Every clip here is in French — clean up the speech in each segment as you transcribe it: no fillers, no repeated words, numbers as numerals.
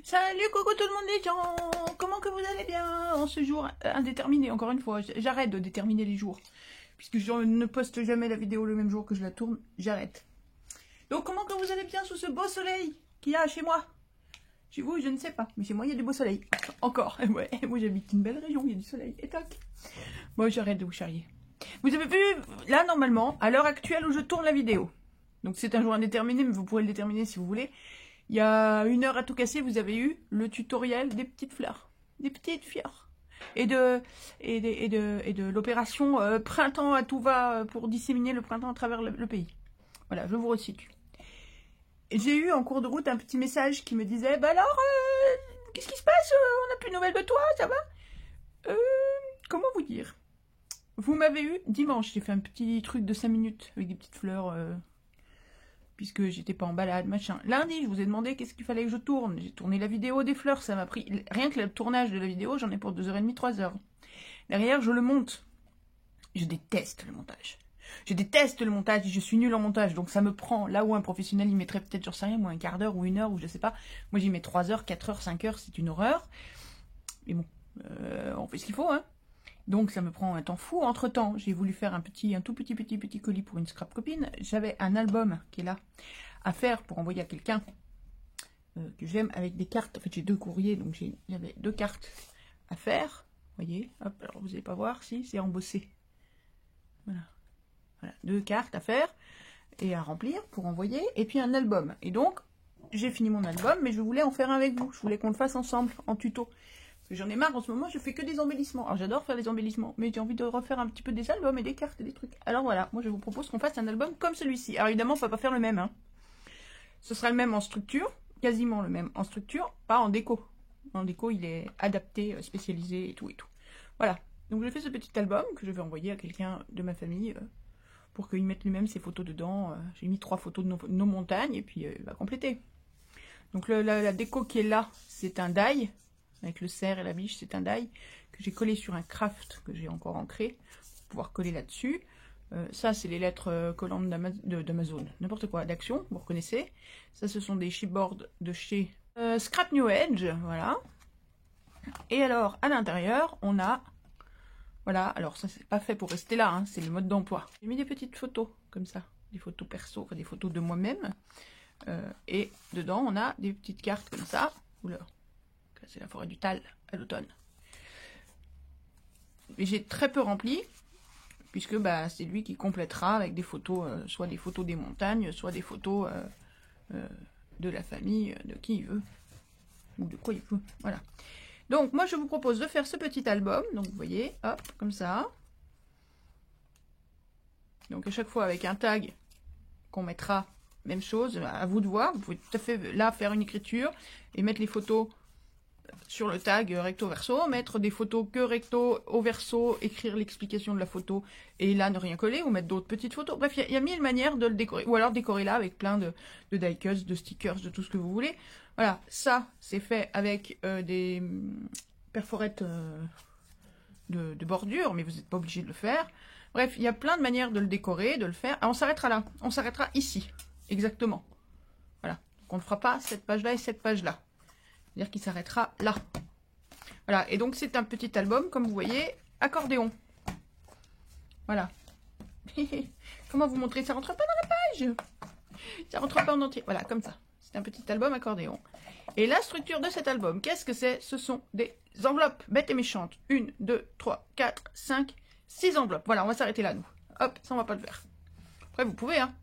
Salut, coucou tout le monde les gens. Comment que vous allez bien en ce jour indéterminé? Encore une fois, j'arrête de déterminer les jours. Puisque je ne poste jamais la vidéo le même jour que je la tourne, j'arrête. Donc comment que vous allez bien sous ce beau soleil qu'il y a chez moi? Chez vous, je ne sais pas, mais chez moi, il y a du beau soleil. Encore, ouais, moi j'habite une belle région, il y a du soleil, et toc. Bon, j'arrête de vous charrier. Vous avez vu, là, normalement, à l'heure actuelle où je tourne la vidéo, donc c'est un jour indéterminé, mais vous pourrez le déterminer si vous voulez, il y a 1 heure à tout casser, vous avez eu le tutoriel des petites fleurs, des petites fleurs, et de l'opération printemps à tout va pour disséminer le printemps à travers le pays. Voilà, je vous resitue. J'ai eu en cours de route un petit message qui me disait « Bah alors, qu'est-ce qui se passe? On n'a plus de nouvelles de toi, ça va ?» Comment vous dire? Vous m'avez eu dimanche, j'ai fait un petit truc de 5 minutes avec des petites fleurs, puisque j'étais pas en balade, machin. Lundi, je vous ai demandé qu'est-ce qu'il fallait que je tourne. J'ai tourné la vidéo des fleurs, ça m'a pris... Rien que le tournage de la vidéo, j'en ai pour 2h30, 3h. Derrière, je le monte. Je déteste le montage. Je déteste le montage, je suis nulle en montage, donc ça me prend là où un professionnel il mettrait peut-être, j'en sais rien, moi, un quart d'heure ou 1 heure, ou je sais pas. Moi j'y mets 3 heures, 4 heures, 5 heures, c'est une horreur. Mais bon, on fait ce qu'il faut, hein. Donc ça me prend un temps fou. Entre temps, j'ai voulu faire un tout petit colis pour une scrap copine. J'avais un album qui est là à faire pour envoyer à quelqu'un que j'aime avec des cartes. En fait, j'ai 2 courriers, donc j'avais 2 cartes à faire. Vous voyez, hop, alors vous n'allez pas voir si c'est embossé. Voilà. Voilà, 2 cartes à faire et à remplir pour envoyer, et puis un album. Et donc, j'ai fini mon album, mais je voulais en faire un avec vous. Je voulais qu'on le fasse ensemble, en tuto. Parce que j'en ai marre, en ce moment, je fais que des embellissements. Alors, j'adore faire des embellissements, mais j'ai envie de refaire un petit peu des albums et des cartes et des trucs. Alors voilà, moi, je vous propose qu'on fasse un album comme celui-ci. Alors, évidemment, on ne va pas faire le même, hein. Ce sera le même en structure, quasiment le même en structure, pas en déco. En déco, il est adapté, spécialisé et tout et tout. Voilà. Donc, j'ai fait ce petit album que je vais envoyer à quelqu'un de ma famille, pour qu'il mette lui-même ses photos dedans. J'ai mis 3 photos de nos montagnes, et puis il va compléter. Donc la déco qui est là, c'est un die, avec le cerf et la biche, c'est un die, que j'ai collé sur un craft, que j'ai encore ancré, pour pouvoir coller là-dessus. Ça, c'est les lettres collantes d'Amazon, n'importe quoi, d'Action, vous reconnaissez. Ça, ce sont des chipboards de chez Scrap New Edge, voilà. Et alors, à l'intérieur, on a... Voilà, alors ça c'est pas fait pour rester là, hein, c'est le mode d'emploi. J'ai mis des petites photos, comme ça, des photos perso, enfin des photos de moi-même. Et dedans on a des petites cartes comme ça. Oula, c'est la forêt du Tal à l'automne. Et j'ai très peu rempli, puisque bah, c'est lui qui complétera avec des photos, soit des photos des montagnes, soit des photos de la famille, de qui il veut, ou de quoi il veut, voilà. Donc, moi, je vous propose de faire ce petit album. Donc, vous voyez, hop, comme ça. Donc, à chaque fois, avec un tag qu'on mettra, même chose, à vous de voir. Vous pouvez tout à fait, là, faire une écriture et mettre les photos sur le tag recto-verso, mettre des photos que recto au verso, écrire l'explication de la photo, et là, ne rien coller, ou mettre d'autres petites photos. Bref, il y a 1000 manières de le décorer. Ou alors, décorer là avec plein de die-cuts, de stickers, de tout ce que vous voulez. Voilà, ça, c'est fait avec des perforettes de bordure, mais vous n'êtes pas obligé de le faire. Bref, il y a plein de manières de le décorer, de le faire. Ah, on s'arrêtera là, on s'arrêtera ici, exactement. Voilà, donc on ne fera pas cette page-là et cette page-là. C'est-à-dire qu'il s'arrêtera là. Voilà, et donc c'est un petit album, comme vous voyez, accordéon. Voilà. Comment vous montrer? Ça rentre pas dans la page. Ça rentre pas en entier. Voilà, comme ça. C'est un petit album accordéon. Et la structure de cet album, qu'est-ce que c'est? Ce sont des enveloppes bêtes et méchantes. 1, 2, 3, 4, 5, 6 enveloppes. Voilà, on va s'arrêter là, nous. Hop, ça, on va pas le faire. Après, vous pouvez, hein.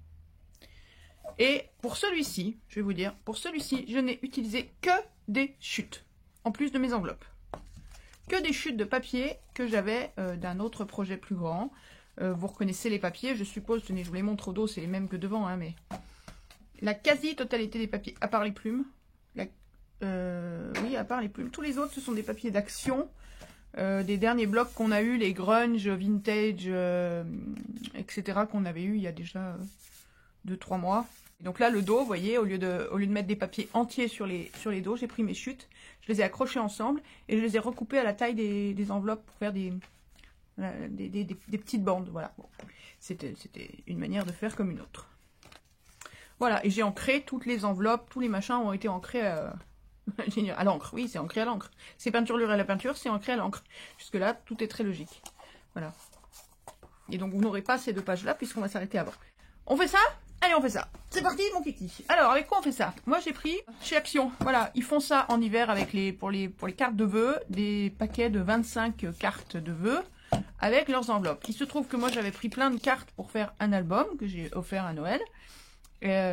Et pour celui-ci, je vais vous dire, pour celui-ci, je n'ai utilisé que des chutes, en plus de mes enveloppes. Que des chutes de papier que j'avais d'un autre projet plus grand. Vous reconnaissez les papiers, je suppose, tenez, je vous les montre au dos, c'est les mêmes que devant, hein, mais... La quasi-totalité des papiers, à part les plumes. Oui, à part les plumes. Tous les autres, ce sont des papiers d'action. Des derniers blocs qu'on a eu, les grunge, vintage, etc. qu'on avait eu il y a déjà 2-3 mois. Et donc là, le dos, vous voyez, au lieu de mettre des papiers entiers sur les dos, j'ai pris mes chutes, je les ai accrochés ensemble et je les ai recoupés à la taille des enveloppes pour faire des petites bandes. Voilà. Bon. C'était une manière de faire comme une autre. Voilà, et j'ai ancré toutes les enveloppes, tous les machins ont été ancrés À l'encre, oui, c'est ancré à l'encre. C'est peinture à la peinture, c'est ancré à l'encre. Jusque-là, tout est très logique. Voilà. Et donc, vous n'aurez pas ces 2 pages-là, puisqu'on va s'arrêter avant. On fait ça? Allez, on fait ça. C'est parti, mon kiki. Alors, avec quoi on fait ça? Moi, j'ai pris chez Action. Voilà, ils font ça en hiver avec pour les cartes de vœux, des paquets de 25 cartes de vœux avec leurs enveloppes. Il se trouve que moi, j'avais pris plein de cartes pour faire un album que j'ai offert à Noël.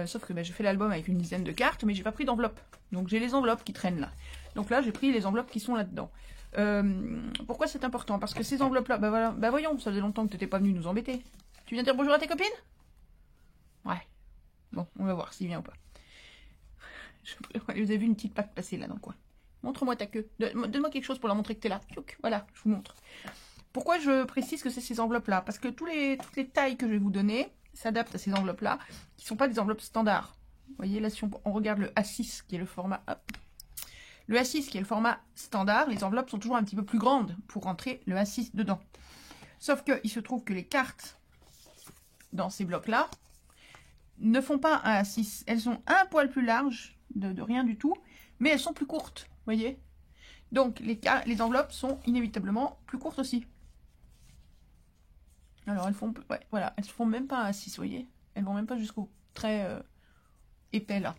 Sauf que je fais l'album avec une dizaine de cartes, mais j'ai pas pris d'enveloppe. Donc, j'ai les enveloppes qui traînent là. Donc là, j'ai pris les enveloppes qui sont là-dedans. Pourquoi c'est important? Parce que ces enveloppes-là, bah voilà, bah voyons, ça faisait longtemps que t'étais pas venu nous embêter. Tu viens dire bonjour à tes copines? Ouais. Bon, on va voir s'il vient ou pas. Vous avez vu une petite patte passer là dans le coin. Montre-moi ta queue. Donne-moi quelque chose pour leur montrer que t'es là. Voilà, je vous montre. Pourquoi je précise que c'est ces enveloppes-là? Parce que toutes les tailles que je vais vous donner s'adaptent à ces enveloppes-là, qui ne sont pas des enveloppes standards. Vous voyez, là, si on regarde le A6, qui est le format... Hop, le A6, qui est le format standard, les enveloppes sont toujours un petit peu plus grandes pour rentrer le A6 dedans. Sauf qu'il se trouve que les cartes dans ces blocs-là ne font pas un A6. Elles sont un poil plus larges, de rien du tout, mais elles sont plus courtes, vous voyez. Donc, les enveloppes sont inévitablement plus courtes aussi. Alors, elles font, ouais, voilà, elles font même pas un A6, vous voyez. Elles vont même pas jusqu'au trait épais, là.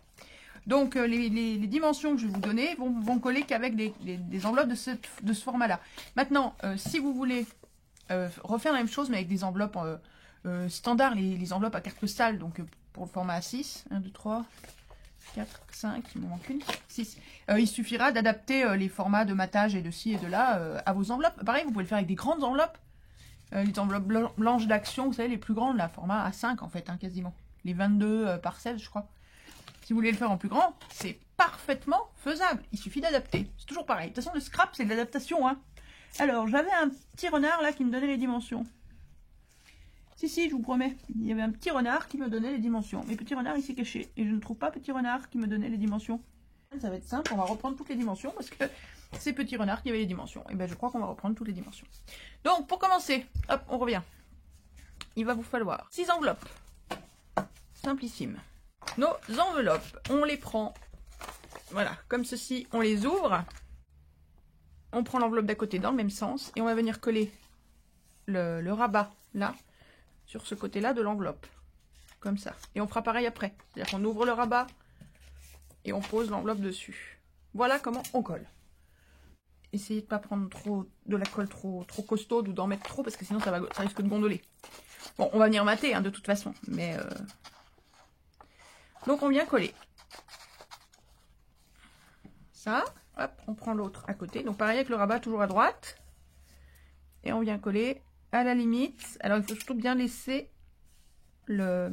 Donc, les dimensions que je vais vous donner vont coller qu'avec des enveloppes de ce format-là. Maintenant, si vous voulez refaire la même chose, mais avec des enveloppes standards, les enveloppes à carte postale, donc pour le format A6, 1, 2, 3, 4, 5, il me manque une, 6. Il suffira d'adapter les formats de matage et de ci et de là à vos enveloppes. Pareil, vous pouvez le faire avec des grandes enveloppes. Les enveloppes blanches d'Action, vous savez, les plus grandes, là, format A5 en fait, hein, quasiment. Les 22 par 16, je crois. Si vous voulez le faire en plus grand, c'est parfaitement faisable. Il suffit d'adapter. C'est toujours pareil. De toute façon, le scrap, c'est de l'adaptation. Hein. Alors, j'avais un petit renard là qui me donnait les dimensions. Si, je vous promets. Il y avait un petit renard qui me donnait les dimensions. Mais petit renard, il s'est caché. Et je ne trouve pas petit renard qui me donnait les dimensions. Ça va être simple. On va reprendre toutes les dimensions parce que c'est petit renard qui avait les dimensions. Et bien, je crois qu'on va reprendre toutes les dimensions. Donc, pour commencer, hop, on revient. Il va vous falloir 6 enveloppes. Simplissime. Nos enveloppes, on les prend, voilà, comme ceci, on les ouvre. On prend l'enveloppe d'à côté dans le même sens et on va venir coller le rabat, là, sur ce côté-là de l'enveloppe. Comme ça. Et on fera pareil après. C'est-à-dire qu'on ouvre le rabat et on pose l'enveloppe dessus. Voilà comment on colle. Essayez de ne pas prendre de la colle trop costaude ou d'en mettre trop parce que sinon ça risque de gondoler. Bon, on va venir mater hein, de toute façon, mais... Donc on vient coller. Ça, hop, on prend l'autre à côté. Donc pareil avec le rabat, toujours à droite. Et on vient coller à la limite. Alors il faut surtout bien laisser le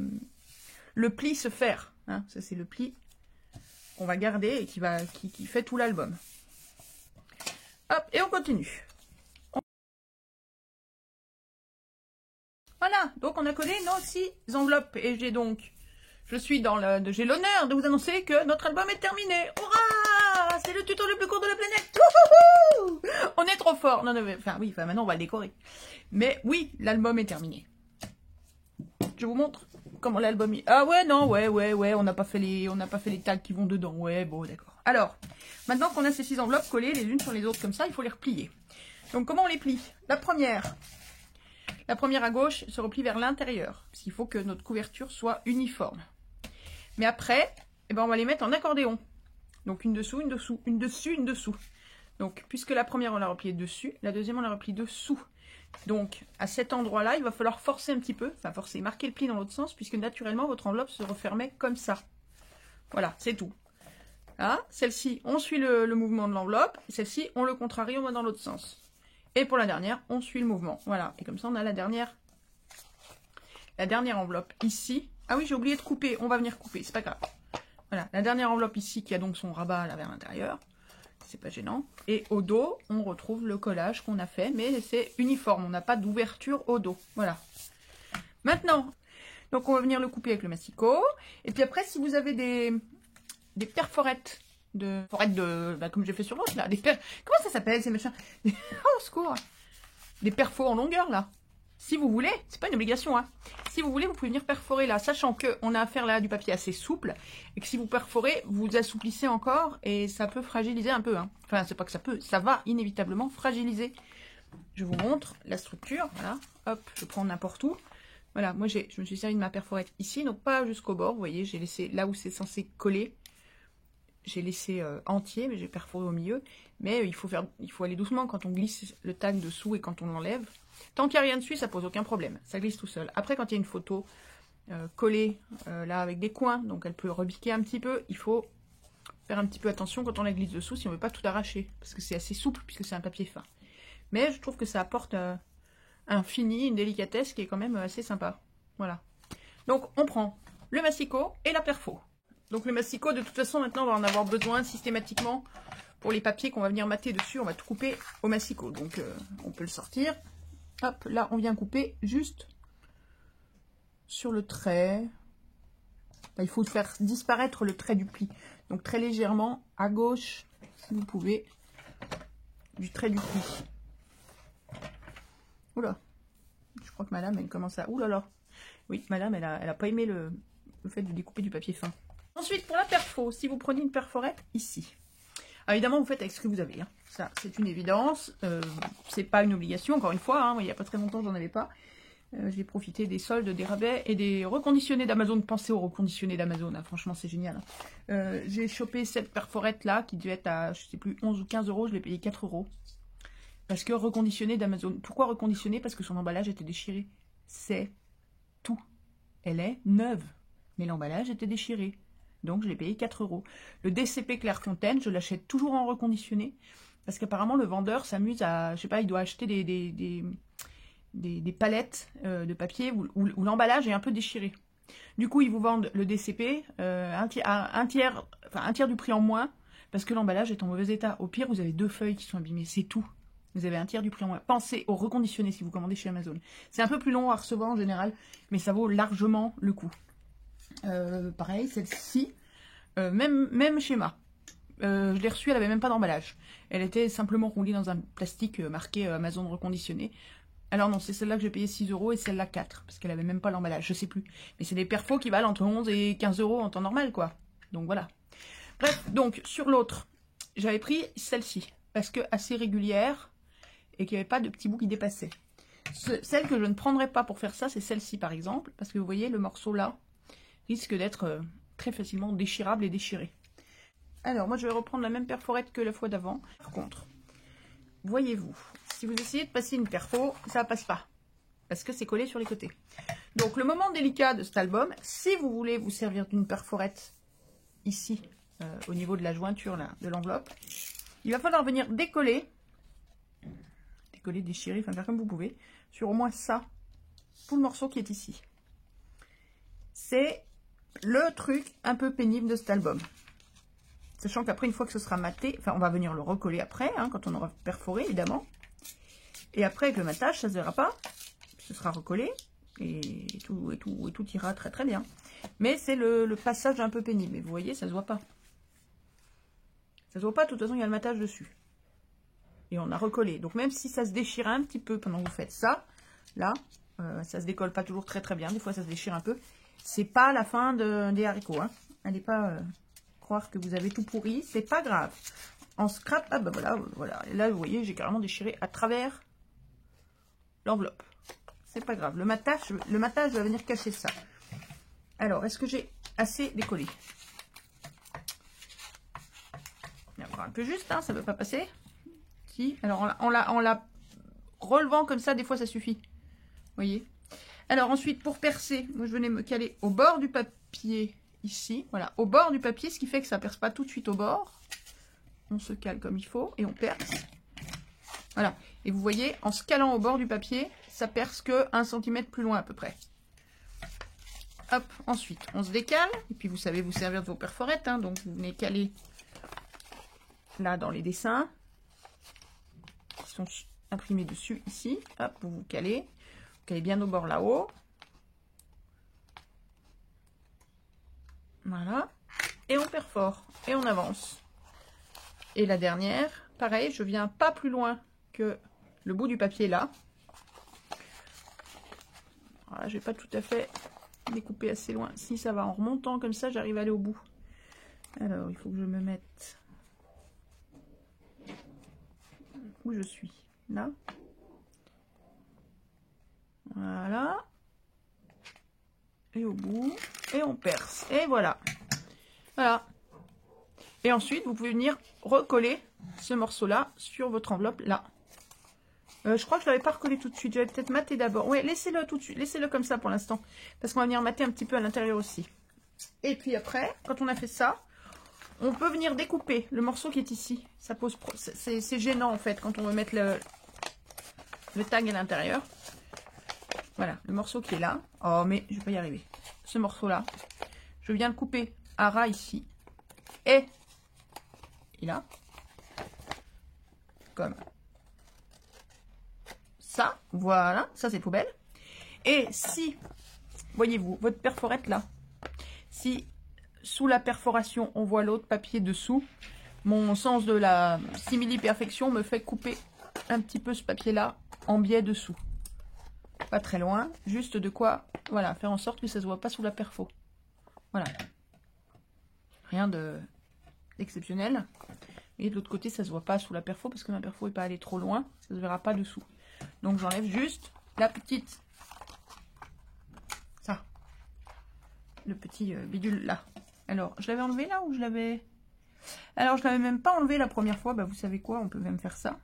pli se faire. Hein. Ça c'est le pli qu'on va garder et qui fait tout l'album. Hop, et on continue. Voilà, donc on a collé nos 6 enveloppes. Et j'ai donc... j'ai l'honneur de vous annoncer que notre album est terminé. Hurrah! C'est le tuto le plus court de la planète. Wouhou! On est trop fort. Non, maintenant on va le décorer. Mais oui, l'album est terminé. Je vous montre comment l'album est. Ah ouais, non, ouais, on n'a pas fait les tags qui vont dedans. Ouais, bon, d'accord. Alors, maintenant qu'on a ces 6 enveloppes collées les unes sur les autres comme ça, il faut les replier. Donc comment on les plie? La première à gauche se replie vers l'intérieur, parce qu'il faut que notre couverture soit uniforme. Mais après, eh ben on va les mettre en accordéon. Donc une dessous, une dessous, une dessus, une dessous. Donc puisque la première on l'a repliée dessus, la deuxième on l'a repliée dessous. Donc à cet endroit-là, il va falloir forcer un petit peu, enfin forcer, marquer le pli dans l'autre sens, puisque naturellement votre enveloppe se refermait comme ça. Voilà, c'est tout. Hein, celle-ci, on suit le mouvement de l'enveloppe, celle-ci, on le contrarie, on va dans l'autre sens. Et pour la dernière, on suit le mouvement. Voilà, et comme ça on a la dernière enveloppe ici. Ah oui, j'ai oublié de couper, on va venir couper, c'est pas grave. Voilà, la dernière enveloppe ici qui a donc son rabat là vers l'intérieur. C'est pas gênant. Et au dos, on retrouve le collage qu'on a fait, mais c'est uniforme, on n'a pas d'ouverture au dos. Voilà. Maintenant, donc on va venir le couper avec le massicot. Et puis après, si vous avez des perforettes comme j'ai fait sur l'autre là, comment ça s'appelle ces machins? Oh, au secours! Des perfos en longueur là. si vous voulez, c'est pas une obligation, hein. Si vous voulez, vous pouvez venir perforer là, sachant qu'on a affaire là à du papier assez souple, et que si vous perforez, vous assouplissez encore, et ça peut fragiliser un peu, hein. Enfin, c'est pas que ça peut, ça va inévitablement fragiliser. Je vous montre la structure, voilà, hop, je prends n'importe où. Voilà, moi je me suis servi de ma perforette ici, donc pas jusqu'au bord, vous voyez, j'ai laissé là où c'est censé coller, j'ai laissé entier, mais j'ai perforé au milieu. Mais il faut aller doucement quand on glisse le tag dessous et quand on l'enlève. Tant qu'il n'y a rien dessus, ça pose aucun problème, ça glisse tout seul. Après, quand il y a une photo collée là avec des coins, donc elle peut rebiquer un petit peu, il faut faire un petit peu attention quand on la glisse dessous si on ne veut pas tout arracher, parce que c'est assez souple puisque c'est un papier fin. Mais je trouve que ça apporte un fini, une délicatesse qui est quand même assez sympa. Voilà. Donc on prend le massicot et la perfo. Donc le massicot, de toute façon, maintenant on va en avoir besoin systématiquement pour les papiers qu'on va venir mater dessus. On va tout couper au massicot. Donc on peut le sortir. Hop, là on vient couper juste sur le trait. Là, il faut faire disparaître le trait du pli. Donc très légèrement à gauche, si vous pouvez, du trait du pli. Oula, je crois que ma lame elle commence à... Oulala. Oui, ma lame elle a pas aimé le fait de découper du papier fin. Ensuite, pour la perfo, si vous prenez une perforette ici, alors évidemment, vous faites avec ce que vous avez. Hein. Ça, c'est une évidence. C'est pas une obligation, encore une fois. Hein. Il n'y a pas très longtemps, j'en avais pas. J'ai profité des soldes, des rabais et des reconditionnés d'Amazon. Pensez aux reconditionnés d'Amazon. Hein. Franchement, c'est génial. Hein. J'ai chopé cette perforette-là qui devait être à, je sais plus, 11 ou 15 euros. Je l'ai payé 4 euros. Parce que reconditionné d'Amazon. Pourquoi reconditionné? Parce que son emballage était déchiré. C'est tout. Elle est neuve. Mais l'emballage était déchiré. Donc je l'ai payé 4 euros. Le DCP Clairefontaine, je l'achète toujours en reconditionné. Parce qu'apparemment le vendeur s'amuse à, je sais pas, il doit acheter des palettes de papier où l'emballage est un peu déchiré. Du coup, ils vous vendent le DCP un tiers du prix en moins parce que l'emballage est en mauvais état. Au pire, vous avez 2 feuilles qui sont abîmées, c'est tout. Vous avez un tiers du prix en moins. Pensez au reconditionné si vous commandez chez Amazon. C'est un peu plus long à recevoir en général, mais ça vaut largement le coup. Pareil, celle-ci, même schéma. Je l'ai reçue, elle avait même pas d'emballage. Elle était simplement roulée dans un plastique marqué Amazon reconditionné. Alors non, c'est celle-là que j'ai payé 6 euros et celle-là 4, parce qu'elle avait même pas l'emballage, je sais plus. Mais c'est des perfos qui valent entre 11 et 15 euros en temps normal, quoi. Donc voilà. Bref, donc sur l'autre, j'avais pris celle-ci, parce que assez régulière, et qu'il n'y avait pas de petits bouts qui dépassaient. Celle que je ne prendrais pas pour faire ça, c'est celle-ci par exemple, parce que vous voyez, le morceau là risque d'être très facilement déchirable et déchiré. Alors, moi je vais reprendre la même perforette que la fois d'avant. Par contre, voyez-vous, si vous essayez de passer une perfo, ça ne passe pas, parce que c'est collé sur les côtés. Donc le moment délicat de cet album, si vous voulez vous servir d'une perforette ici, au niveau de la jointure là, de l'enveloppe, il va falloir venir décoller, déchirer, enfin faire comme vous pouvez, sur au moins ça, tout le morceau qui est ici. C'est le truc un peu pénible de cet album. Sachant qu'après, une fois que ce sera maté, enfin on va venir le recoller après, hein, quand on aura perforé évidemment. Et après avec le matage, ça se verra pas, ce sera recollé, et tout ira très très bien. Mais c'est le passage un peu pénible, et vous voyez, ça se voit pas. Ça se voit pas, de toute façon il y a le matage dessus. Et on a recollé. Donc même si ça se déchire un petit peu pendant que vous faites ça, là, ça se décolle pas toujours très très bien. Des fois ça se déchire un peu. C'est pas la fin des haricots. Hein. Allez pas croire que vous avez tout pourri. C'est pas grave. En scrap, ah bah voilà. Et là vous voyez, j'ai carrément déchiré à travers l'enveloppe. C'est pas grave. Le matage va venir cacher ça. Alors, est-ce que j'ai assez décollé? Il y a encore un peu juste, hein, ça ne veut pas passer. Alors en la relevant comme ça, des fois ça suffit. Vous voyez. Alors ensuite, pour percer, moi je venais me caler au bord du papier, ici. Voilà, au bord du papier, ce qui fait que ça ne perce pas tout de suite au bord. On se cale comme il faut et on perce. Voilà. Et vous voyez, en se calant au bord du papier, ça perce que 1 cm plus loin à peu près. Hop, ensuite, on se décale. Et puis vous savez vous servir de vos perforettes. Hein, donc vous venez caler là dans les dessins. Sont imprimés dessus ici, hop, vous calez bien au bord là-haut, voilà, et on perfore, et on avance. Et la dernière, pareil, je viens pas plus loin que le bout du papier là, Voilà, je vais pas tout à fait découper assez loin. Si ça va, en remontant comme ça, j'arrive à aller au bout. Alors, il faut que je me mette où je suis. Là. Voilà. Et au bout. Et on perce. Et voilà. Voilà. Et ensuite, vous pouvez venir recoller ce morceau-là sur votre enveloppe, là. Je crois que je ne l'avais pas recollé tout de suite. J'avais peut-être maté d'abord. Oui, laissez-le tout de suite. Laissez-le comme ça pour l'instant. Parce qu'on va venir mater un petit peu à l'intérieur aussi. Et puis après, quand on a fait ça, on peut venir découper le morceau qui est ici. Ça pose, c'est gênant en fait quand on veut mettre le tag à l'intérieur. Voilà, le morceau qui est là. Oh, mais je vais pas y arriver. Ce morceau-là, je viens le couper à ras ici. Et là, comme ça. Voilà, ça c'est poubelle. Et si, voyez-vous, votre perforette là, si sous la perforation on voit l'autre papier dessous, mon sens de la simili-perfection me fait couper un petit peu ce papier-là en biais dessous. Pas très loin, juste de quoi, voilà, faire en sorte que ça se voit pas sous la perfo. Voilà. Rien d'exceptionnel. Et de l'autre côté, ça se voit pas sous la perfo parce que ma perfo n'est pas allée trop loin, ça se verra pas dessous. Donc j'enlève juste la petite, ça, le petit bidule là. Alors, je l'avais enlevé là ou je l'avais... Alors, je l'avais même pas enlevé la première fois. Bah, vous savez quoi, on peut même faire ça.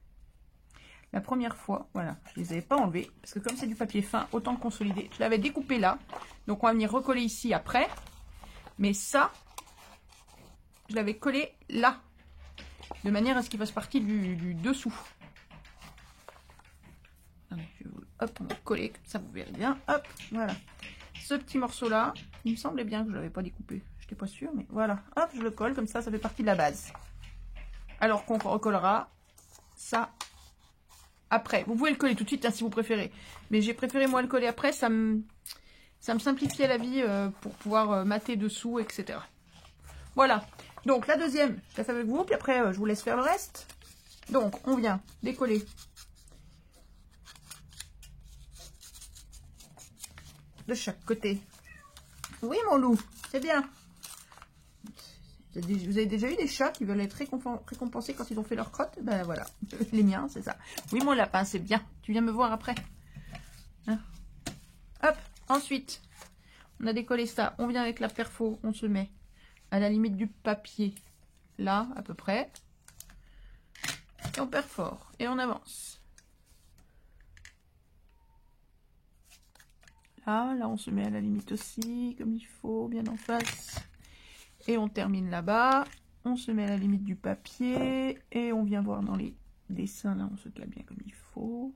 La première fois, voilà, je les avais pas enlevés. Parce que comme c'est du papier fin, autant le consolider. Je l'avais découpé là. Donc, on va venir recoller ici après. Mais ça, je l'avais collé là. De manière à ce qu'il fasse partie du dessous. Hop, on va coller, comme ça vous verrez bien. Hop, voilà. Ce petit morceau là, il me semblait bien que je l'avais pas découpé. Je n'étais pas sûre, mais voilà. Hop, je le colle, comme ça fait partie de la base. Alors qu'on recollera ça après. Vous pouvez le coller tout de suite hein, si vous préférez. Mais j'ai préféré moi le coller après, ça me simplifiait la vie pour pouvoir mater dessous, etc. Voilà. Donc la deuxième, je la fais avec vous, puis après je vous laisse faire le reste. Donc on vient décoller de chaque côté. Oui mon loup, c'est bien. Vous avez déjà eu des chats qui veulent être récompensés quand ils ont fait leur crotte? Ben voilà, les miens, c'est ça. Oui mon lapin, c'est bien. Tu viens me voir après. Hein? Hop, ensuite, on a décollé ça. On vient avec la perfo, on se met à la limite du papier. Là, à peu près. Et on perfore. Et on avance. Là, on se met à la limite aussi, comme il faut, bien en face. Et on termine là-bas. On se met à la limite du papier. Et on vient voir dans les dessins, là, on se cale bien comme il faut.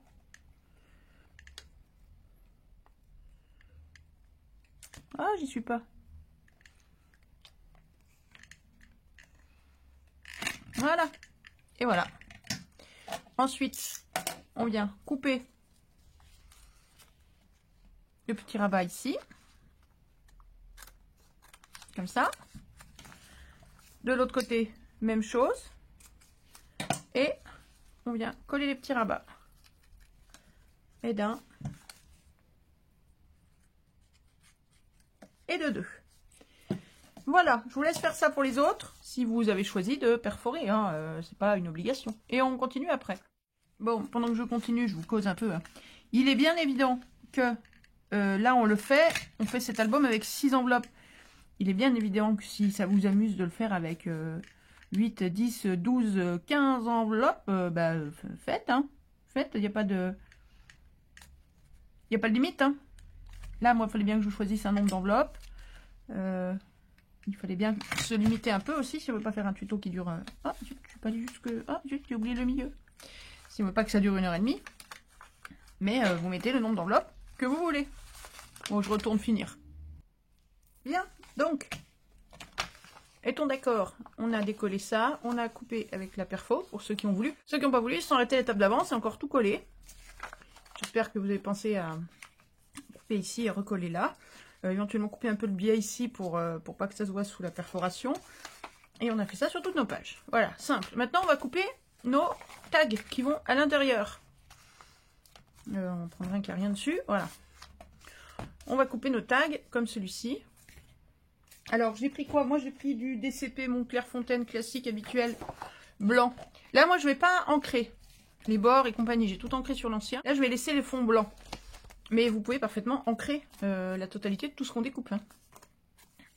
Ah, j'y suis pas. Voilà. Et voilà. Ensuite, on vient couper le petit rabat ici, comme ça. De l'autre côté, même chose. Et on vient coller les petits rabats. Et d'un. Et de deux. Voilà, je vous laisse faire ça pour les autres, si vous avez choisi de perforer, hein, c'est pas une obligation. Et on continue après. Bon, pendant que je continue, je vous cause un peu. Hein. Il est bien évident que là, on fait cet album avec 6 enveloppes. Il est bien évident que si ça vous amuse de le faire avec 8, 10, 12, 15 enveloppes, bah, faites, hein. Faites, il n'y a pas de... Il n'y a pas de limite, hein. Là, moi, il fallait bien que je choisisse un nombre d'enveloppes. Il fallait bien se limiter un peu aussi, si on ne veut pas faire un tuto qui dure... Ah, je ne suis pas dit jusque... Ah, j'ai oublié le milieu. Si on ne veut pas que ça dure 1h30. Mais vous mettez le nombre d'enveloppes que vous voulez. Bon, je retourne finir. Bien, donc, est-on d'accord? On a décollé ça, on a coupé avec la perfo, pour ceux qui ont voulu. Ceux qui n'ont pas voulu, ils se sont arrêtés à l'étape d'avant, c'est encore tout collé. J'espère que vous avez pensé à couper ici et recoller là. Éventuellement couper un peu le biais ici pour pas que ça se voit sous la perforation. Et on a fait ça sur toutes nos pages. Voilà, simple. Maintenant, on va couper nos tags qui vont à l'intérieur. On prendra un qui n'a rien dessus, voilà. On va couper nos tags comme celui-ci. Alors, j'ai pris quoi? Moi, j'ai pris du DCP Montclair-Fontaine classique habituel blanc. Là, moi, je vais pas ancrer les bords et compagnie. J'ai tout ancré sur l'ancien. Là, je vais laisser les fonds blancs. Mais vous pouvez parfaitement ancrer la totalité de tout ce qu'on découpe. Hein.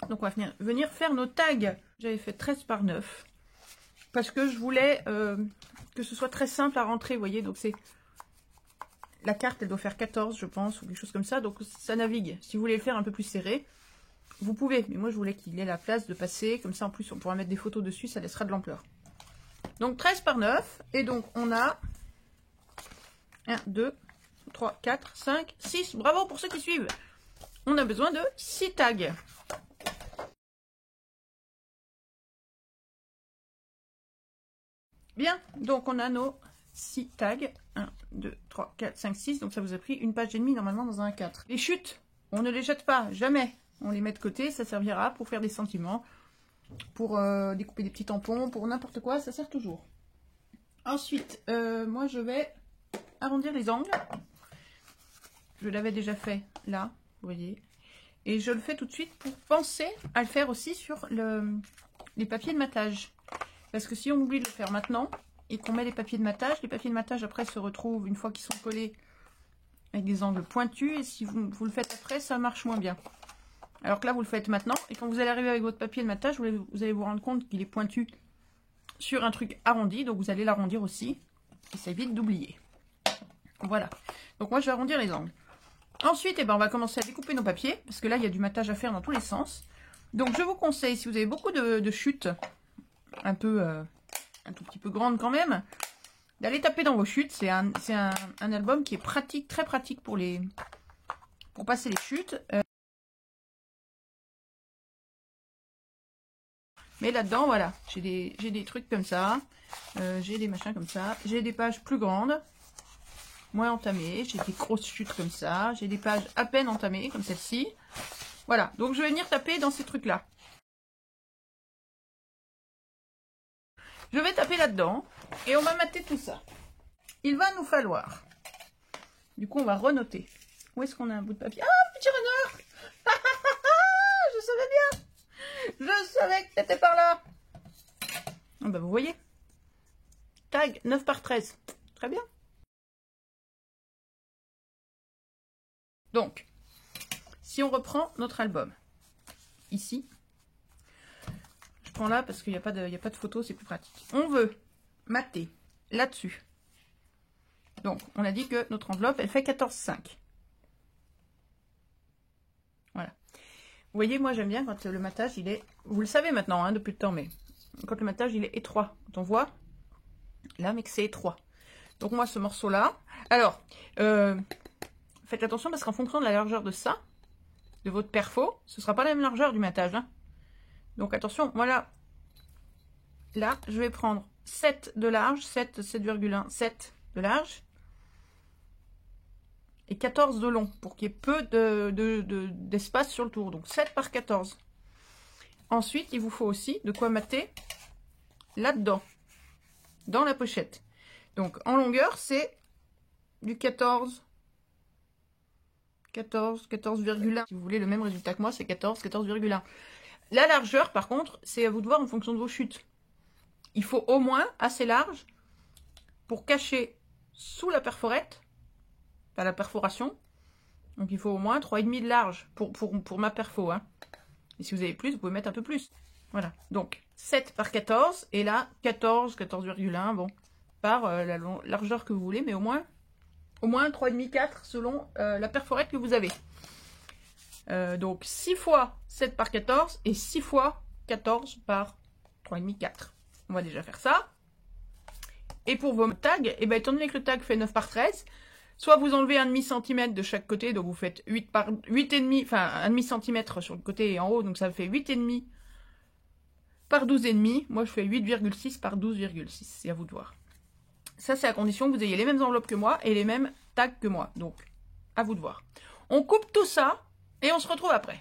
Donc, on va venir faire nos tags. J'avais fait 13 par 9. Parce que je voulais que ce soit très simple à rentrer, vous voyez. Donc, c'est... La carte, elle doit faire 14, je pense, ou quelque chose comme ça. Donc, ça navigue. Si vous voulez le faire un peu plus serré, vous pouvez. Mais moi, je voulais qu'il ait la place de passer. Comme ça, en plus, on pourra mettre des photos dessus. Ça laissera de l'ampleur. Donc, 13 par 9. Et donc, on a 1, 2, 3, 4, 5, 6. Bravo pour ceux qui suivent. On a besoin de 6 tags. Bien. Donc, on a nos 6 tags. 1, 2, 3, 4, 5, 6. Donc, ça vous a pris une page et demie normalement dans un A4. Les chutes, on ne les jette pas. Jamais. On les met de côté. Ça servira pour faire des sentiments. Pour découper des petits tampons. Pour n'importe quoi. Ça sert toujours. Ensuite, moi, je vais arrondir les angles. Je l'avais déjà fait là. Vous voyez. Et je le fais tout de suite pour penser à le faire aussi sur les papiers de matage. Parce que si on oublie de le faire maintenant et qu'on met les papiers de matage après se retrouvent une fois qu'ils sont collés avec des angles pointus. Et si vous le faites après, ça marche moins bien. Alors que là, vous le faites maintenant. Et quand vous allez arriver avec votre papier de matage, vous allez vous rendre compte qu'il est pointu sur un truc arrondi. Donc vous allez l'arrondir aussi. Et ça évite d'oublier. Voilà. Donc moi, je vais arrondir les angles. Ensuite, eh ben, on va commencer à découper nos papiers. Parce que là, il y a du matage à faire dans tous les sens. Donc je vous conseille, si vous avez beaucoup de chutes, un tout petit peu grandes quand même, d'aller taper dans vos chutes. C'est un album qui est pratique, très pratique pour passer les chutes. Mais là-dedans, voilà, j'ai des trucs comme ça, j'ai des machins comme ça, j'ai des pages plus grandes, moins entamées, j'ai des grosses chutes comme ça, j'ai des pages à peine entamées, comme celle-ci. Voilà, donc je vais venir taper dans ces trucs-là. Je vais taper là-dedans, et on va mater tout ça. Il va nous falloir, du coup on va renoter. Où est-ce qu'on a un bout de papier? Ah, petit renard. Je savais bien. Je savais que t'étais par là. Ah bah vous voyez. Tag 9 par 13. Très bien. Donc, si on reprend notre album, ici, je prends là parce qu'il n'y a pas de photo, c'est plus pratique. On veut mater là-dessus. Donc, on a dit que notre enveloppe, elle fait 14,5. Voilà. Vous voyez, moi j'aime bien quand le matage, il est... Vous le savez maintenant, hein, depuis le temps, mais quand le matage, il est étroit. Quand on voit, là, mais que c'est étroit. Donc moi, ce morceau-là... Alors, faites attention parce qu'en fonction de la largeur de ça, de votre perfo, ce ne sera pas la même largeur du matage. Hein. Donc attention, voilà. Là, je vais prendre 7 de large, 7,1, 7 de large. Et 14 de long, pour qu'il y ait peu d'espace sur le tour. Donc 7 par 14. Ensuite, il vous faut aussi de quoi mater là-dedans, dans la pochette. Donc en longueur, c'est du 14, 14,1. Si vous voulez le même résultat que moi, c'est 14, 14,1. La largeur, par contre, c'est à vous de voir en fonction de vos chutes. Il faut au moins assez large pour cacher sous la perforette, à la perforation. Donc il faut au moins 3,5 de large pour ma perfo. Hein. Et si vous avez plus, vous pouvez mettre un peu plus. Voilà. Donc 7 par 14. Et là, 14, 14,1. Bon, par la largeur que vous voulez. Mais au moins 3,5, 4 selon la perforette que vous avez. Donc 6 fois 7 par 14. Et 6 fois 14 par 3,5, 4. On va déjà faire ça. Et pour vos tags, eh ben, étant donné que le tag fait 9 par 13, soit vous enlevez 1,5 cm de chaque côté, donc vous faites 8,5, enfin 1,5 cm sur le côté et en haut, donc ça fait 8,5 par 12,5. Moi je fais 8,6 par 12,6, c'est à vous de voir. Ça c'est à condition que vous ayez les mêmes enveloppes que moi et les mêmes tags que moi, donc à vous de voir. On coupe tout ça et on se retrouve après.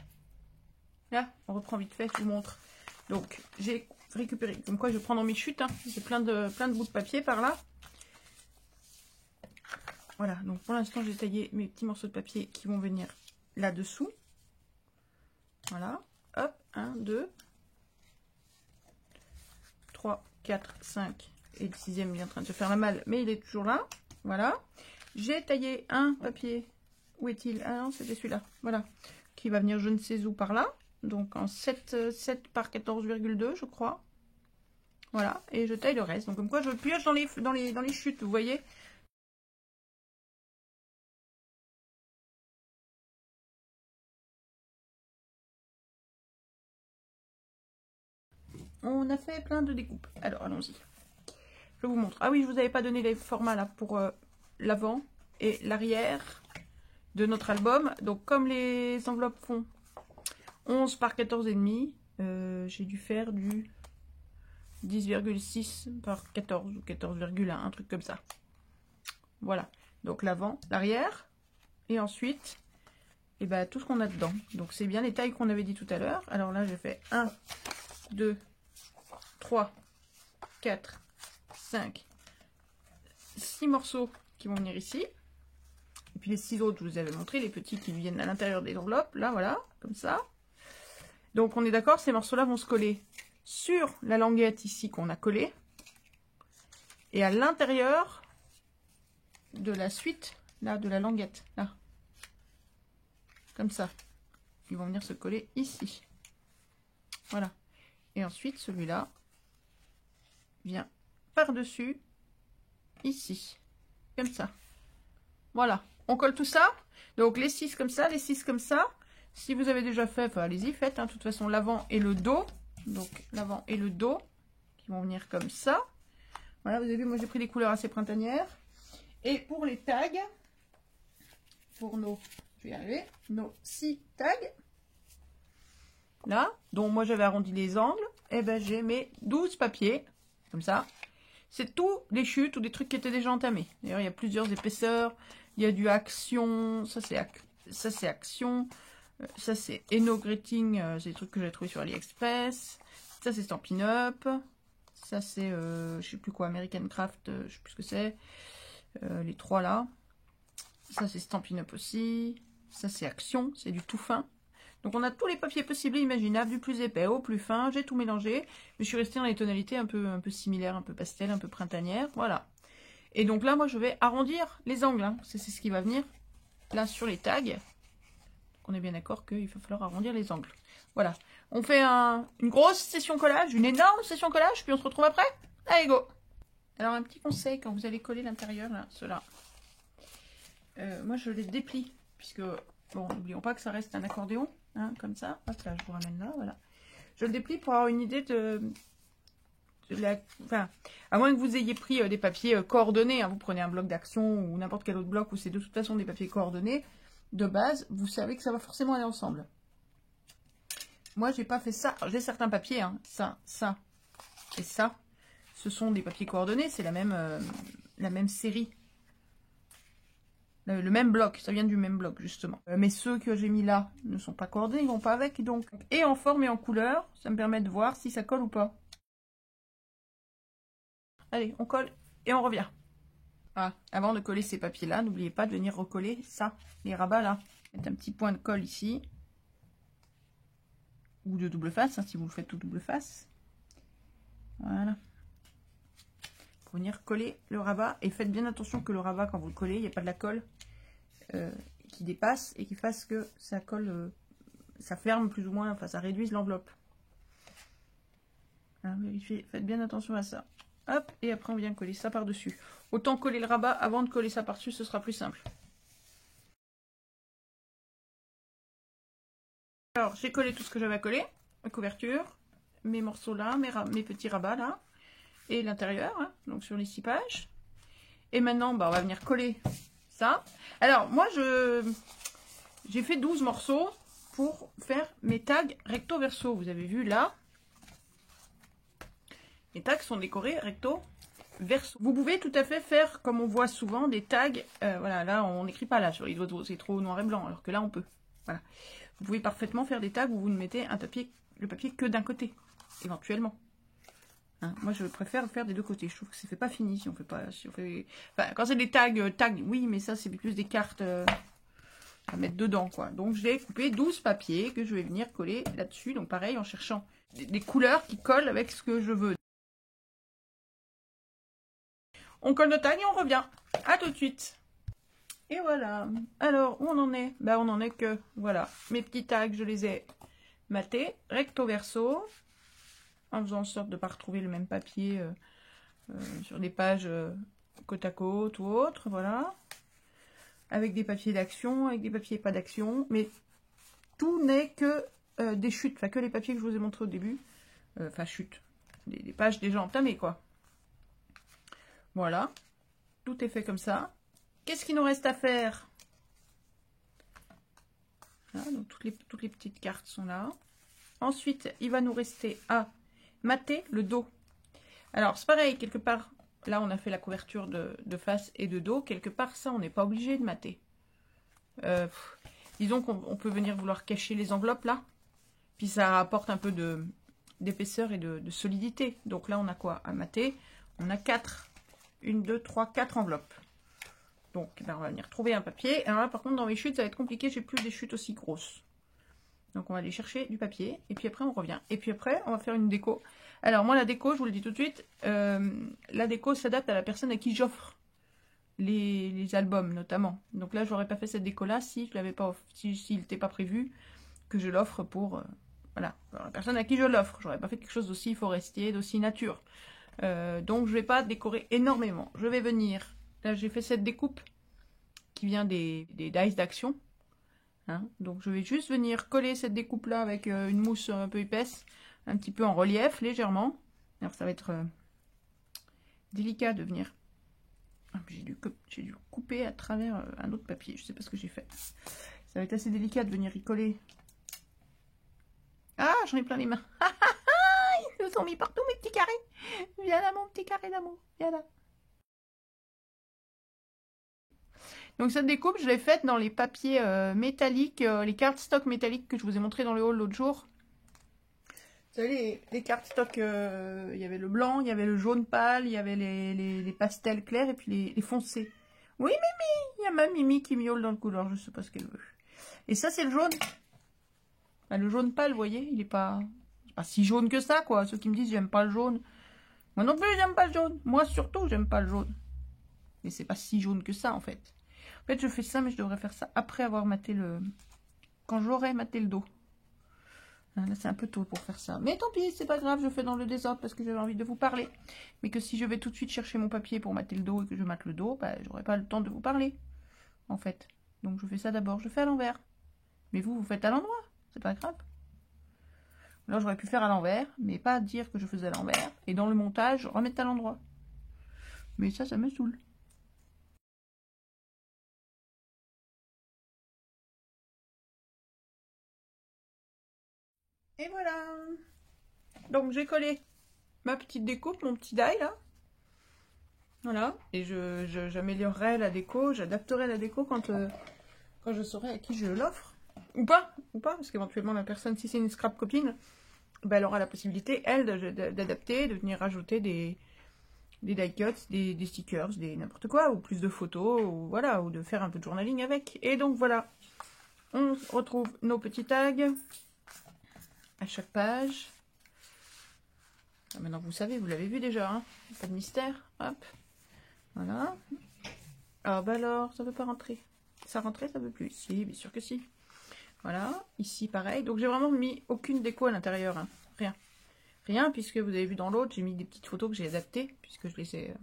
Là, on reprend vite fait, je vous montre. Donc j'ai récupéré, comme quoi je prends dans mes chutes, hein. J'ai plein de bouts de papier par là. Voilà, donc pour l'instant j'ai taillé mes petits morceaux de papier qui vont venir là-dessous. Voilà. Hop, 1, 2, 3, 4, 5. Et le 6e est en train de se faire la malle, mais il est toujours là. Voilà. J'ai taillé un papier. Où est-il? Ah non, c'était celui-là. Voilà. Qui va venir je ne sais où par là. Donc en 7 par 14,2, je crois. Voilà. Et je taille le reste. Donc comme quoi je pioche dans les chutes, vous voyez. On a fait plein de découpes. Alors allons-y. Je vous montre. Ah oui, je vous avais pas donné les formats là pour l'avant et l'arrière de notre album. Donc comme les enveloppes font 11 par 14,5, j'ai dû faire du 10,6 par 14 ou 14,1, un truc comme ça. Voilà. Donc l'avant, l'arrière et ensuite et ben, tout ce qu'on a dedans. Donc c'est bien les tailles qu'on avait dit tout à l'heure. Alors là j'ai fait 1, 2, 3, 4, 5, 6 morceaux qui vont venir ici. Et puis les 6 autres, je vous avais montré, les petits qui viennent à l'intérieur des enveloppes. Là, voilà, comme ça. Donc on est d'accord, ces morceaux-là vont se coller sur la languette ici qu'on a collée. Et à l'intérieur de la suite, là, de la languette. Là. Comme ça. Ils vont venir se coller ici. Voilà. Et ensuite, celui-là vient par-dessus, ici. Comme ça. Voilà. On colle tout ça. Donc les 6 comme ça, les 6 comme ça. Si vous avez déjà fait, enfin, allez-y, faites. Hein. De toute façon, l'avant et le dos. Donc l'avant et le dos qui vont venir comme ça. Voilà, vous avez vu, moi j'ai pris des couleurs assez printanières. Et pour les tags, pour nos, je vais y arriver, nos 6 tags, là, dont moi j'avais arrondi les angles, et ben j'ai mes 12 papiers, comme ça. C'est tous des chutes ou des trucs qui étaient déjà entamés. D'ailleurs, il y a plusieurs épaisseurs. Il y a du Action, ça c'est Action, ça c'est Eno-Gritting, c'est des trucs que j'ai trouvé sur AliExpress. Ça c'est Stampin' Up, ça c'est, je sais plus quoi, American Craft, je sais plus ce que c'est. Les 3 là. Ça c'est Stampin' Up aussi. Ça c'est Action, c'est du tout fin. Donc on a tous les papiers possibles et imaginables, du plus épais au plus fin. J'ai tout mélangé, mais je suis restée dans les tonalités un peu similaires, un peu pastel, un peu printanière. Voilà. Et donc là, moi, je vais arrondir les angles. Hein. C'est ce qui va venir là sur les tags. Donc on est bien d'accord qu'il va falloir arrondir les angles. Voilà. On fait une grosse session collage, une énorme session collage, puis on se retrouve après. Allez, go! Alors, un petit conseil, quand vous allez coller l'intérieur, là, ceux-là. Moi, je les déplie, puisque, bon, n'oublions pas que ça reste un accordéon, hein, comme ça. Hop là, je vous ramène là, voilà. Je le déplie pour avoir une idée enfin, à moins que vous ayez pris des papiers coordonnés, hein, vous prenez un bloc d'Action ou n'importe quel autre bloc où c'est de toute façon des papiers coordonnés, de base, vous savez que ça va forcément aller ensemble. Moi, j'ai pas fait ça. J'ai certains papiers, hein, ça et ça. Ce sont des papiers coordonnés, c'est la même série. Le même bloc, ça vient du même bloc, justement. Mais ceux que j'ai mis là ne sont pas coordonnés, ils vont pas avec, donc. Et en forme et en couleur, ça me permet de voir si ça colle ou pas. Allez, on colle et on revient. Voilà. Avant de coller ces papiers-là, n'oubliez pas de venir recoller ça, les rabats là. Mettez un petit point de colle ici. Ou de double face, hein, si vous le faites tout double face. Voilà. Pour venir coller le rabat. Et faites bien attention que le rabat, quand vous le collez, il n'y a pas de la colle qui dépasse et qui fasse que ça colle, ça ferme plus ou moins, enfin ça réduise l'enveloppe. Vérifiez, faites bien attention à ça. Hop, et après on vient coller ça par-dessus. Autant coller le rabat avant de coller ça par-dessus, ce sera plus simple. Alors, j'ai collé tout ce que j'avais à coller. Ma couverture, mes morceaux là, mes petits rabats là. Et l'intérieur, hein, donc sur les 6 pages. Et maintenant, bah, on va venir coller ça. Alors, moi, j'ai fait 12 morceaux pour faire mes tags recto-verso. Vous avez vu là. Les tags sont décorés recto verso. Vous pouvez tout à fait faire, comme on voit souvent, des tags. Voilà, là, on n'écrit pas là sur les oiseaux, c'est trop noir et blanc, alors que là, on peut. Voilà. Vous pouvez parfaitement faire des tags où vous ne mettez le papier que d'un côté, éventuellement. Hein, moi, je préfère le faire des deux côtés. Je trouve que ça fait pas fini si on fait pas. Si on fait... Enfin, quand c'est des tags, oui, mais ça, c'est plus des cartes. à mettre dedans, quoi. Donc, j'ai coupé 12 papiers que je vais venir coller là-dessus. Donc, pareil, en cherchant des couleurs qui collent avec ce que je veux. On colle notre tag et on revient. À tout de suite. Et voilà. Alors, où on en est? Bah, on en est que, voilà, mes petits tags, je les ai matés, recto verso, en faisant en sorte de ne pas retrouver le même papier sur des pages côte à côte ou autre, voilà. Avec des papiers d'action, avec des papiers pas d'action, mais tout n'est que des chutes, enfin que les papiers que je vous ai montrés au début, enfin chutes, des pages déjà entamées, quoi. Voilà, tout est fait comme ça. Qu'est-ce qu'il nous reste à faire? Voilà, donc toutes les petites cartes sont là. Ensuite, il va nous rester à mater le dos. Alors, c'est pareil, quelque part, là, on a fait la couverture de face et de dos. Quelque part, ça, on n'est pas obligé de mater. Disons qu'on peut venir vouloir cacher les enveloppes, là. Puis ça apporte un peu d'épaisseur et de solidité. Donc là, on a quoi à mater? On a 4. 1, 2, 3, 4 enveloppes. Donc, ben, on va venir trouver un papier. Alors là, par contre, dans mes chutes, ça va être compliqué. J'ai plus des chutes aussi grosses. Donc, on va aller chercher du papier. Et puis après, on revient. Et puis après, on va faire une déco. Alors, moi, la déco, je vous le dis tout de suite, la déco s'adapte à la personne à qui j'offre les albums, notamment. Donc là, je n'aurais pas fait cette déco-là si je l'avais pas, s'il n'était pas prévu que je l'offre pour, voilà, pour la personne à qui je l'offre. J'aurais pas fait quelque chose d'aussi forestier, d'aussi nature. Donc, je vais pas décorer énormément. Je vais venir... Là, j'ai fait cette découpe qui vient des dice d'action. Hein, donc, je vais juste venir coller cette découpe-là avec une mousse un peu épaisse, un petit peu en relief, légèrement. Alors, ça va être délicat de venir... Ah, j'ai dû couper à travers un autre papier. Je sais pas ce que j'ai fait. Ça va être assez délicat de venir y coller. Ah, j'en ai plein les mains. Ils se sont mis partout, mes petits carrés. Viens là, mon petit carré d'amour. Viens là. Donc cette découpe, je l'ai faite dans les papiers métalliques, les cartes stock métalliques que je vous ai montré dans le haul l'autre jour. Vous savez, les cartes stock, il y avait le blanc, il y avait le jaune pâle, il y avait les pastels clairs et puis les foncés. Oui, Mimi, il y a ma Mimi qui miaule dans le couloir, je sais pas ce qu'elle veut. Et ça, c'est le jaune. Enfin, le jaune pâle, vous voyez, il est pas si jaune que ça, quoi. Ceux qui me disent j'aime pas le jaune. Moi non plus, j'aime pas le jaune. Moi surtout, j'aime pas le jaune. Mais c'est pas si jaune que ça, en fait. En fait, je fais ça, mais je devrais faire ça après avoir maté le... Quand j'aurai maté le dos. Là, c'est un peu tôt pour faire ça. Mais tant pis, c'est pas grave, je fais dans le désordre parce que j'avais envie de vous parler. Mais que si je vais tout de suite chercher mon papier pour mater le dos et que je mate le dos, bah, j'aurai pas le temps de vous parler, en fait. Donc, je fais ça d'abord. Je fais à l'envers. Mais vous faites à l'endroit. C'est pas grave. Là, j'aurais pu faire à l'envers, mais pas dire que je faisais à l'envers. Et dans le montage, remettre à l'endroit. Mais ça me saoule. Et voilà. Donc j'ai collé ma petite découpe, mon petit die là. Voilà. Et j'améliorerai la déco, j'adapterai la déco quand je saurai à qui je l'offre. Ou pas, parce qu'éventuellement la personne, si c'est une scrap copine, ben, elle aura la possibilité, elle, d'adapter, de venir rajouter des die cuts, des stickers, des n'importe quoi, ou plus de photos, ou voilà, ou de faire un peu de journaling avec. Et donc voilà, on retrouve nos petits tags à chaque page. Ah, maintenant vous savez, vous l'avez vu déjà, hein, pas de mystère. Hop, voilà. Ah bah alors, ça veut pas rentrer. Ça rentrait, ça veut plus. Si, bien sûr que si. Voilà, ici pareil. Donc j'ai vraiment mis aucune déco à l'intérieur, hein. Rien. Rien, puisque vous avez vu dans l'autre, j'ai mis des petites photos que j'ai adaptées, puisque je les ai...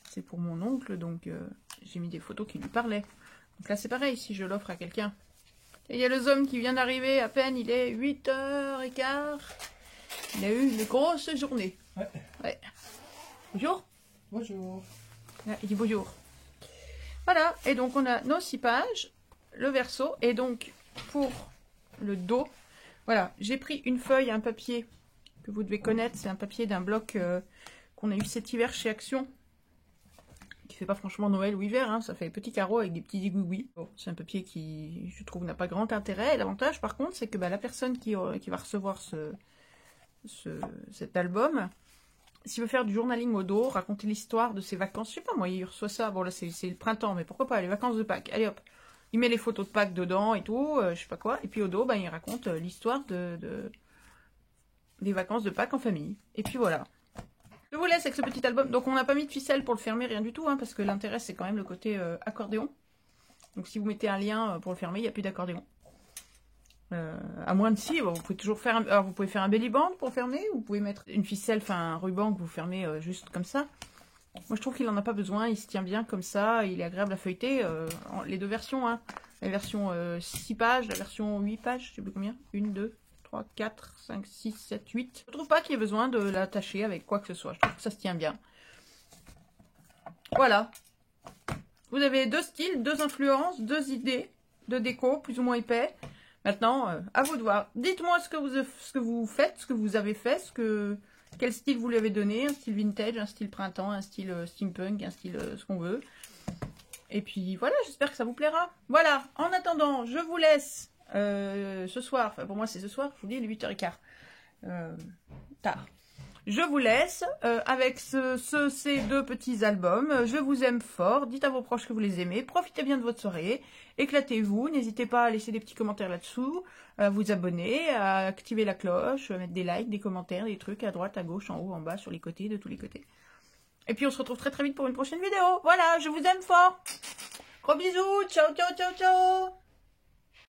c'est pour mon oncle, donc j'ai mis des photos qui lui parlaient. Donc là c'est pareil, si je l'offre à quelqu'un. Et il y a le zombie qui vient d'arriver, à peine, il est 8h15. Il a eu une grosse journée. Ouais. Ouais. Bonjour. Bonjour. Ah, il dit bonjour. Voilà, et donc on a nos 6 pages, le verso, et donc pour le dos, voilà, j'ai pris une feuille, un papier que vous devez connaître, c'est un papier d'un bloc qu'on a eu cet hiver chez Action, qui fait pas franchement Noël ou hiver, hein, ça fait petit carreau avec des petits igouigouis. Bon, c'est un papier qui, je trouve, n'a pas grand intérêt, et l'avantage par contre, c'est que bah, la personne qui va recevoir cet album, s'il veut faire du journaling au dos, raconter l'histoire de ses vacances, je sais pas moi, il reçoit ça, bon là c'est le printemps, mais pourquoi pas, les vacances de Pâques, allez hop, Il met les photos de Pâques dedans et tout, je sais pas quoi. Et puis au dos, ben, il raconte l'histoire des vacances de Pâques en famille. Et puis voilà. Je vous laisse avec ce petit album. Donc on n'a pas mis de ficelle pour le fermer, rien du tout, hein, parce que l'intérêt c'est quand même le côté accordéon. Donc si vous mettez un lien pour le fermer, il n'y a plus d'accordéon. À moins de si, vous pouvez toujours faire alors vous pouvez faire un belly band pour fermer, ou vous pouvez mettre une ficelle, enfin un ruban que vous fermez juste comme ça. Moi je trouve qu'il n'en a pas besoin, il se tient bien comme ça, il est agréable à feuilleter. Les deux versions, hein. La version 6 pages, la version 8 pages, je sais plus combien. 1, 2, 3, 4, 5, 6, 7, 8. Je trouve pas qu'il y ait besoin de l'attacher avec quoi que ce soit. Je trouve que ça se tient bien. Voilà. Vous avez deux styles, deux influences, deux idées de déco, plus ou moins épais. Maintenant, à vous de voir. Dites-moi ce que vous faites, ce que vous avez fait, quel style vous lui avez donné. Un style vintage, un style printemps, un style steampunk, un style ce qu'on veut. Et puis voilà, j'espère que ça vous plaira. Voilà, en attendant, je vous laisse ce soir. Enfin, pour moi, c'est ce soir, je vous dis, il est 8h15. Tard. Je vous laisse avec ces deux petits albums. Je vous aime fort. Dites à vos proches que vous les aimez. Profitez bien de votre soirée. Éclatez-vous. N'hésitez pas à laisser des petits commentaires là-dessous. À vous abonner, à activer la cloche, à mettre des likes, des commentaires, des trucs à droite, à gauche, en haut, en bas, sur les côtés, de tous les côtés. Et puis on se retrouve très très vite pour une prochaine vidéo. Voilà, je vous aime fort. Gros bisous. Ciao, ciao, ciao, ciao.